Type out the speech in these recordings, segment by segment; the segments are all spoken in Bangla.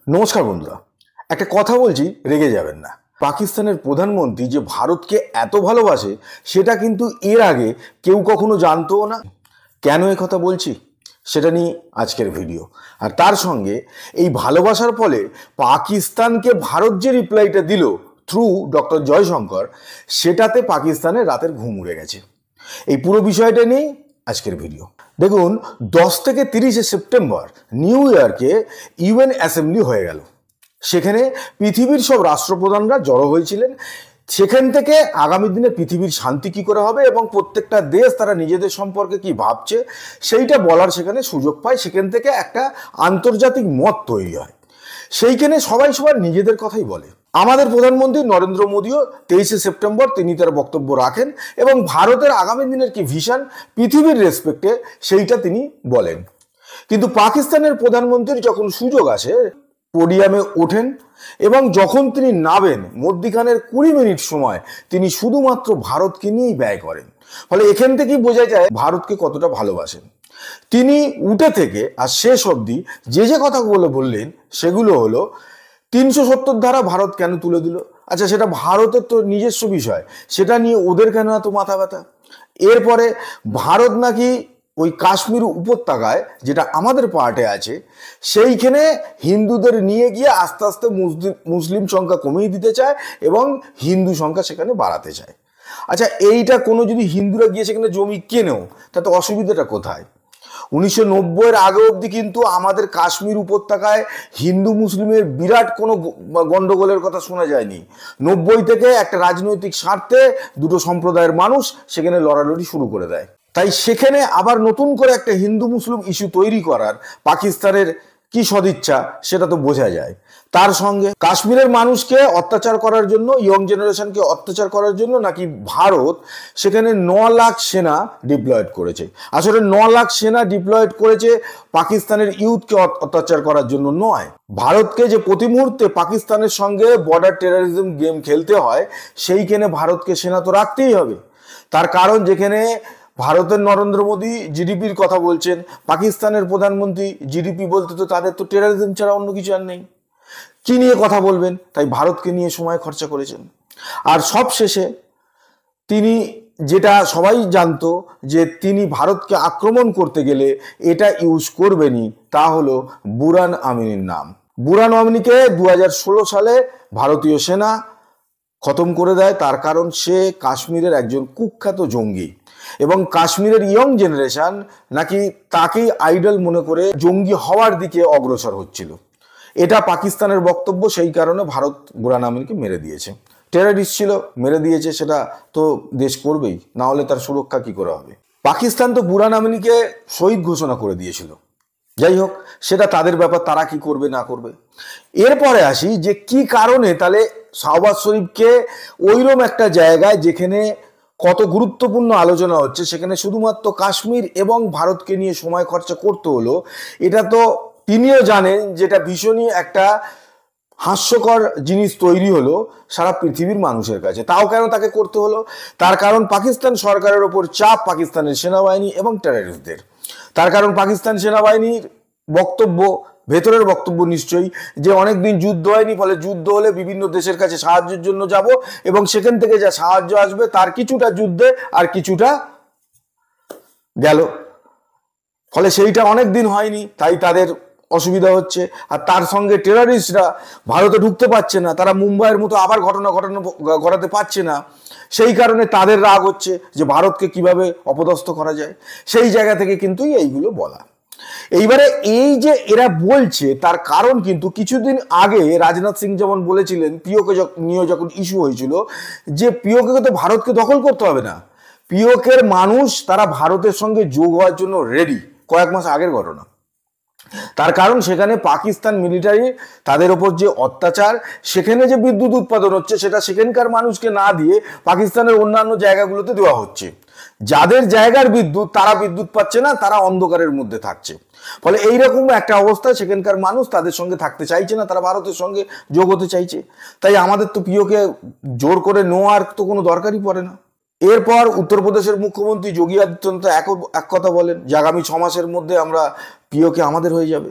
নমস্কার বন্ধুরা, একটা কথা বলছি, রেগে যাবেন না। পাকিস্তানের প্রধানমন্ত্রী যে ভারতকে এত ভালোবাসে সেটা কিন্তু এর আগে কেউ কখনো জানতও না। কেন এ কথা বলছি সেটা নিয়ে আজকের ভিডিও। আর তার সঙ্গে এই ভালোবাসার ফলে পাকিস্তানকে ভারত যে রিপ্লাইটা দিল থ্রু ডক্টর জয়শঙ্কর, সেটাতে পাকিস্তানের রাতের ঘুম উড়ে গেছে। এই পুরো বিষয়টা নিয়ে আজকের ভিডিও। দেখুন, 10 থেকে 30 সেপ্টেম্বর নিউ ইয়র্কে ইউএন অ্যাসেম্বলি হয়ে গেল। সেখানে পৃথিবীর সব রাষ্ট্রপ্রধানরা জড়ো হয়েছিলেন। সেখান থেকে আগামী দিনে পৃথিবীর শান্তি কী করে হবে এবং প্রত্যেকটা দেশ তারা নিজেদের সম্পর্কে কি ভাবছে সেইটা বলার সেখানে সুযোগ পায়। সেখান থেকে একটা আন্তর্জাতিক মত তৈরি হয়। সেইখানে সবাই সবার নিজেদের কথাই বলে। আমাদের প্রধানমন্ত্রী নরেন্দ্র মোদীও 23 সেপ্টেম্বর তিনি তার বক্তব্য রাখেন এবং ভারতের আগামী দিনের কি ভিশন পৃথিবীর রেসপেক্টে সেইটা তিনি বলেন। কিন্তু পাকিস্তানের প্রধানমন্ত্রীর যখন সুযোগ আসে পোডিয়ামে ওঠেন এবং যখন তিনি নামেন মধ্যিখানের 20 মিনিট সময় তিনি শুধুমাত্র ভারতকে নিয়েই ব্যয় করেন। ফলে এখান থেকেই বোঝা যায় ভারতকে কতটা ভালোবাসেন। তিনি উঠে থেকে আর শেষ অবধি যে কথাগুলো বললেন সেগুলো হলো 370 ধারা ভারত কেন তুলে দিল। আচ্ছা, সেটা ভারতের তো নিজস্ব বিষয়, সেটা নিয়ে ওদের কেন এত মাথা ব্যথা। এরপরে ভারত নাকি ওই কাশ্মীর উপত্যকায় যেটা আমাদের পার্টে আছে সেইখানে হিন্দুদের নিয়ে গিয়ে আস্তে আস্তে মুসলিম সংখ্যা কমিয়ে দিতে চায় এবং হিন্দু সংখ্যা সেখানে বাড়াতে চায়। আচ্ছা, এইটা কোনো যদি হিন্দুরা গিয়ে সেখানে জমি কেনেও তাতে অসুবিধাটা কোথায়? 1990-এর আগে অবধি কিন্তু আমাদের কাশ্মীর উপত্যকায় হিন্দু মুসলিমের বিরাট কোনো গন্ডগোলের কথা শোনা যায়নি। 90 থেকে একটা রাজনৈতিক স্বার্থে দুটো সম্প্রদায়ের মানুষ সেখানে লড়ালড়ি শুরু করে দেয়। তাই সেখানে আবার নতুন করে একটা হিন্দু মুসলিম ইস্যু তৈরি করার পাকিস্তানের কি সদিচ্ছা সেটা তো বোঝা যায়। তার সঙ্গে কাশ্মীরের মানুষকে অত্যাচার করার জন্য, ইয়ং জেনারেশনকে অত্যাচার করার জন্য নাকি ভারত সেখানে 9 লাখ সেনা ডিপ্লয়েড করেছে। আসলে 9 লাখ সেনা ডিপ্লয়েড করেছে পাকিস্তানের ইউথকে অত্যাচার করার জন্য নয়। ভারতকে যে প্রতি মুহূর্তে পাকিস্তানের সঙ্গে বর্ডার টেরোরিজম গেম খেলতে হয় সেইখানে ভারতকে সেনা তো রাখতেই হবে। তার কারণ যেখানে ভারতের নরেন্দ্র মোদী জিডিপির কথা বলছেন, পাকিস্তানের প্রধানমন্ত্রী জিডিপি বলতে তো তাদের তো টেরোরিজম ছাড়া অন্য কিছু আর নেই। কি নিয়ে কথা বলবেন? তাই ভারতকে নিয়ে সময় খরচা করেছেন। আর সব শেষে তিনি যেটা সবাই জানতো যে তিনি ভারতকে আক্রমণ করতে গেলে এটা ইউজ করবেনই, তা হলো বুরহান ওয়ানির নাম। বুরহান ওয়ানিকে 2016 সালে ভারতীয় সেনা খতম করে দেয়। তার কারণ সে কাশ্মীরের একজন কুখ্যাত জঙ্গি এবং কাশ্মীরের ইয়ং জেনারেশন নাকি তাকেই আইডল মনে করে জঙ্গি হওয়ার দিকে অগ্রসর হচ্ছিল। এটা পাকিস্তানের বক্তব্য। সেই কারণে ভারত বুরহান ওয়ানিকে মেরে দিয়েছে। টেররিস্ট ছিল, মেরে দিয়েছে, সেটা তো দেশ করবেই, না হলে তার সুরক্ষা কি করে হবে। পাকিস্তান তো বুরহান ওয়ানিকে শহীদ ঘোষণা করে দিয়েছিল। যাই হোক, সেটা তাদের ব্যাপার, তারা কি করবে না করবে। এরপরে আসি যে কি কারণে তাহলে শাহবাজ শরীফকে ওইরকম একটা জায়গায় যেখানে কত গুরুত্বপূর্ণ আলোচনা হচ্ছে সেখানে শুধুমাত্র কাশ্মীর এবং ভারতকে নিয়ে সময় খরচা করতে হলো। এটা তো তিনিও জানেন যেটা ভীষণই একটা হাস্যকর জিনিস তৈরি হলো সারা পৃথিবীর মানুষের কাছে। তাও কেন তাকে করতে হলো? তার কারণ পাকিস্তান সরকারের ওপর চাপ পাকিস্তানের সেনাবাহিনী এবং টেররিস্টদের। তার কারণ পাকিস্তান সেনাবাহিনীর বক্তব্য, ভেতরের বক্তব্য নিশ্চয়ই, যে অনেক দিন যুদ্ধ হয়নি, ফলে যুদ্ধ হলে বিভিন্ন দেশের কাছে সাহায্যের জন্য যাব এবং সেখান থেকে যা সাহায্য আসবে তার কিছুটা যুদ্ধে আর কিছুটা গেল। ফলে সেইটা অনেক দিন হয়নি, তাই তাদের অসুবিধা হচ্ছে। আর তার সঙ্গে টেররিস্টরা ভারতে ঢুকতে পারছে না, তারা মুম্বাইয়ের মতো আবার ঘটনা ঘটাতে পারছে না। সেই কারণে তাদের রাগ হচ্ছে যে ভারতকে কিভাবে অপদস্থ করা যায়। সেই জায়গা থেকে কিন্তু এইগুলো বলা। এইবারে এই যে এরা বলছে তার কারণ কিন্তু কিছুদিন আগে রাজনাথ সিং যেমন বলেছিলেন পিওকে নিয়ে যখন ইস্যু হয়েছিল যে পিওকে তো ভারতকে দখল করতে হবে না, পিওকের মানুষ তারা ভারতের সঙ্গে যোগ হওয়ার জন্য রেডি। কয়েক মাস আগের ঘটনা। তার কারণ সেখানে পাকিস্তান মিলিটারি তাদের ওপর যে অত্যাচার, সেখানে যে বিদ্যুৎ উৎপাদন হচ্ছে সেটা সেখানকার মানুষকে না দিয়ে পাকিস্তানের অন্যান্য জায়গাগুলোতে দেওয়া হচ্ছে। যাদের জায়গার বিদ্যুৎ তারা বিদ্যুৎ পাচ্ছে না, তারা অন্ধকারের মধ্যে থাকছে। ফলে এইরকম একটা অবস্থা, সেখানকার মানুষ তাদের সঙ্গে থাকতে চাইছে না, তারা ভারতের সঙ্গে যোগ হতে চাইছে। তাই আমাদের তো পিওকে জোর করে নেওয়ার তো কোনো দরকারই পড়ে না। এরপর উত্তরপ্রদেশের মুখ্যমন্ত্রী যোগী আদিত্যনাথ এক কথা বলেন যে আগামী 6 মাসের মধ্যে আমরা পিওকে আমাদের হয়ে যাবে।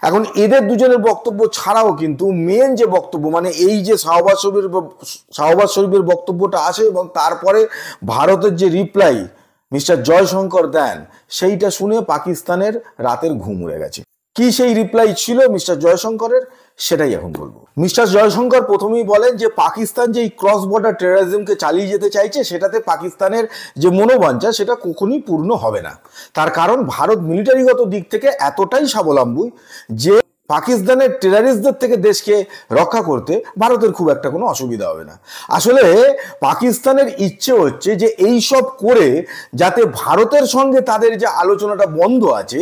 এখন এদের দুজনের বক্তব্য ছাড়াও কিন্তু মেন যে বক্তব্য, মানে এই যে শাহবাজ শরীফের বক্তব্যটা আসে এবং তারপরে ভারতের যে রিপ্লাই মিস্টার জয়শঙ্কর দেন, সেইটা শুনে পাকিস্তানের রাতের ঘুম উড়ে গেছে। কি সেই রিপ্লাই ছিল মিস্টার জয়শঙ্করের, সেটাই এখন বলবো। মিস্টার জয়শঙ্কর প্রথমেই বলেন যে পাকিস্তান যে ক্রস বর্ডার টেরোরিজমকে চালিয়ে যেতে চাইছে, সেটাতে পাকিস্তানের যে মনোবাঞ্ছা সেটা কখনোই পূর্ণ হবে না। তার কারণ ভারত মিলিটারিগত দিক থেকে এতটাই স্বাবলম্বী যে পাকিস্তানের টেররিস্টদের থেকে দেশকে রক্ষা করতে ভারতের খুব একটা কোনো অসুবিধা হবে না। আসলে পাকিস্তানের ইচ্ছে হচ্ছে যে এই সব করে যাতে ভারতের সঙ্গে তাদের যে আলোচনাটা বন্ধ আছে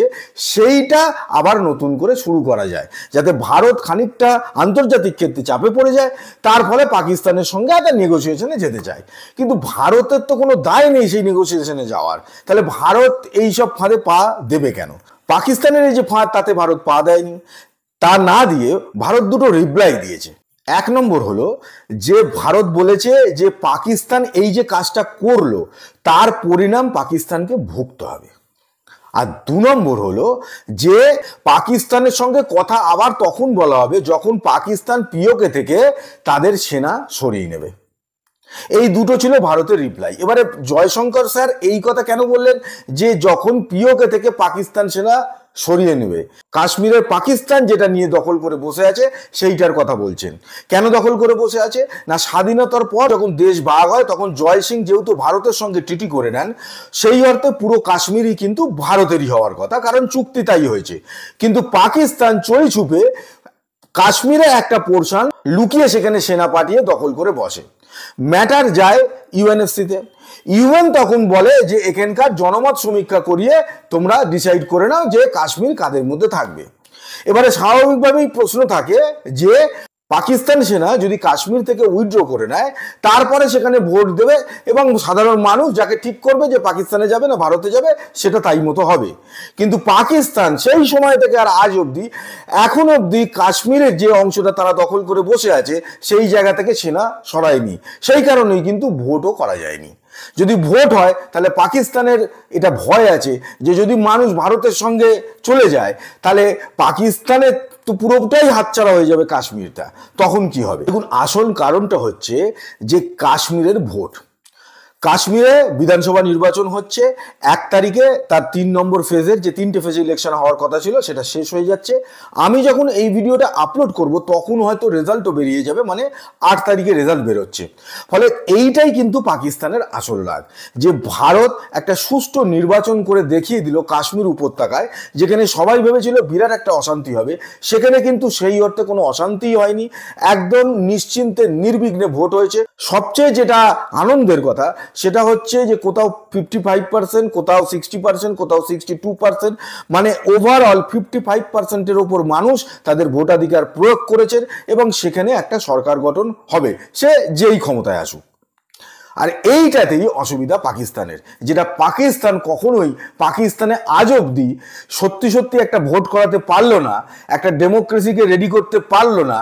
সেইটা আবার নতুন করে শুরু করা যায়, যাতে ভারত খানিকটা আন্তর্জাতিক ক্ষেত্রে চাপে পড়ে যায়, তার ফলে পাকিস্তানের সঙ্গে একটা নেগোসিয়েশনে যেতে চায়। কিন্তু ভারতের তো কোনো দায় নেই সেই নেগোসিয়েশনে যাওয়ার, তাহলে ভারত এই সব ফাঁদে পা দেবে কেন? পাকিস্তানের এই যে ফাঁদ, তাতে ভারত পা দেয়নি। তা না দিয়ে ভারত দুটো রিপ্লাই দিয়েছে। এক নম্বর হলো যে ভারত বলেছে যে পাকিস্তান এই যে কাজটা করলো তার পরিণাম পাকিস্তানকে ভুগতে হবে। আর দু নম্বর হলো যে পাকিস্তানের সঙ্গে কথা আবার তখন বলা হবে যখন পাকিস্তান পিওকে থেকে তাদের সেনা সরিয়ে নেবে। এই দুটো ছিল ভারতের রিপ্লাই। এবারে জয়শঙ্কর স্যার এই কথা কেন বললেন যে যখন পিওকে থেকে পাকিস্তান সেনা সরিয়ে নেবে? কাশ্মীরের পাকিস্তান যেটা নিয়ে দখল করে বসে আছে সেইটার কথা বলছেন। কেন দখল করে বসে আছে না, স্বাধীনতার পর যখন দেশ ভাগ হয় তখন জয় সিং যেহেতু ভারতের সঙ্গে ট্রিটি করে নেন, সেই অর্থে পুরো কাশ্মীরই কিন্তু ভারতেরই হওয়ার কথা, কারণ চুক্তি তাই হয়েছে। কিন্তু পাকিস্তান চড়ি ছুপে কাশ্মীরে একটা পোর্শন লুকিয়ে সেখানে সেনা পাঠিয়ে দখল করে বসে। ম্যাটার যায় ইউএনএসসিতে। ইউএন তখন বলে যে এখানকার জনমত সমীক্ষা করিয়ে তোমরা ডিসাইড করে নাও যে কাশ্মীর কাদের মধ্যে থাকবে। এবারে স্বাভাবিকভাবেই প্রশ্ন থাকে যে পাকিস্তান সেনা যদি কাশ্মীর থেকে উইথড্র করে নেয়, তারপরে সেখানে ভোট দেবে এবং সাধারণ মানুষ যাকে ঠিক করবে যে পাকিস্তানে যাবে না ভারতে যাবে, সেটা তাই মতো হবে। কিন্তু পাকিস্তান সেই সময় থেকে আর আজ অবধি এখন অবধি কাশ্মীরের যে অংশটা তারা দখল করে বসে আছে সেই জায়গা থেকে সেনা সরায়নি। সেই কারণেই কিন্তু ভোটও করা যায়নি। যদি ভোট হয় তাহলে পাকিস্তানের এটা ভয় আছে যে যদি মানুষ ভারতের সঙ্গে চলে যায় তাহলে পাকিস্তানের তো পুরোটাই হাতছাড়া হয়ে যাবে কাশ্মীরটা, তখন কি হবে? দেখুন, আসল কারণটা হচ্ছে যে কাশ্মীরের ভোট। কাশ্মীরে বিধানসভা নির্বাচন হচ্ছে 1 তারিখে, তার 3 নম্বর ফেজের যে 3টে ফেজে ইলেকশন হওয়ার কথা ছিল সেটা শেষ হয়ে যাচ্ছে। আমি যখন এই ভিডিওটা আপলোড করব তখন হয়তো রেজাল্টও বেরিয়ে যাবে, মানে 8 তারিখে রেজাল্ট বেরোচ্ছে। ফলে এইটাই কিন্তু পাকিস্তানের আসল রাগ, যে ভারত একটা সুষ্ঠু নির্বাচন করে দেখিয়ে দিল কাশ্মীর উপত্যকায়, যেখানে সবাই ভেবেছিল বিরাট একটা অশান্তি হবে, সেখানে কিন্তু সেই অর্থে কোনো অশান্তিই হয়নি। একদম নিশ্চিন্তে নির্বিঘ্নে ভোট হয়েছে। সবচেয়ে যেটা আনন্দের কথা সেটা হচ্ছে যে কোথাও 55%, কোথাও 60%, কোথাও 62%, মানে ওভারঅল 55%-এর ওপর মানুষ তাদের ভোটাধিকার প্রয়োগ করেছেন এবং সেখানে একটা সরকার গঠন হবে, সে যেই ক্ষমতায় আসুক। আর এইটাতেই অসুবিধা পাকিস্তানের, যেটা পাকিস্তান কখনোই পাকিস্তানে আজ অবধি সত্যি সত্যি একটা ভোট করাতে পারলো না, একটা ডেমোক্রেসিকে রেডি করতে পারলো না।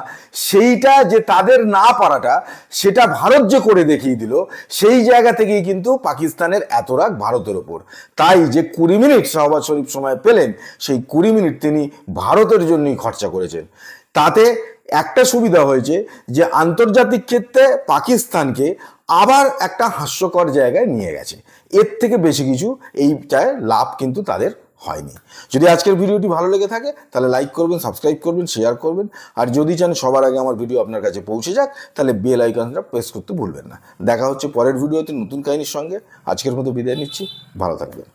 সেইটা যে তাদের না পারাটা সেটা ভারত যে করে দেখিয়ে দিল, সেই জায়গা থেকেই কিন্তু পাকিস্তানের এত রাগ ভারতের ওপর। তাই যে 20 মিনিট শাহবাজ শরীফ সময় পেলেন, সেই 20 মিনিট তিনি ভারতের জন্যই খরচা করেছেন। তাতে একটা সুবিধা হয়েছে যে আন্তর্জাতিক ক্ষেত্রে পাকিস্তানকে আবার একটা হাস্যকর জায়গায় নিয়ে গেছে। এর থেকে বেশি কিছু এইটায় লাভ কিন্তু তাদের হয়নি। যদি আজকের ভিডিওটি ভালো লেগে থাকে তাহলে লাইক করবেন, সাবস্ক্রাইব করবেন, শেয়ার করবেন। আর যদি চান সবার আগে আমার ভিডিও আপনার কাছে পৌঁছে যাক তাহলে বেল আইকনটা প্রেস করতে ভুলবেন না। দেখা হচ্ছে পরের ভিডিওতে নতুন কাহিনীর সঙ্গে। আজকের মতো বিদায় নিচ্ছি, ভালো থাকবেন।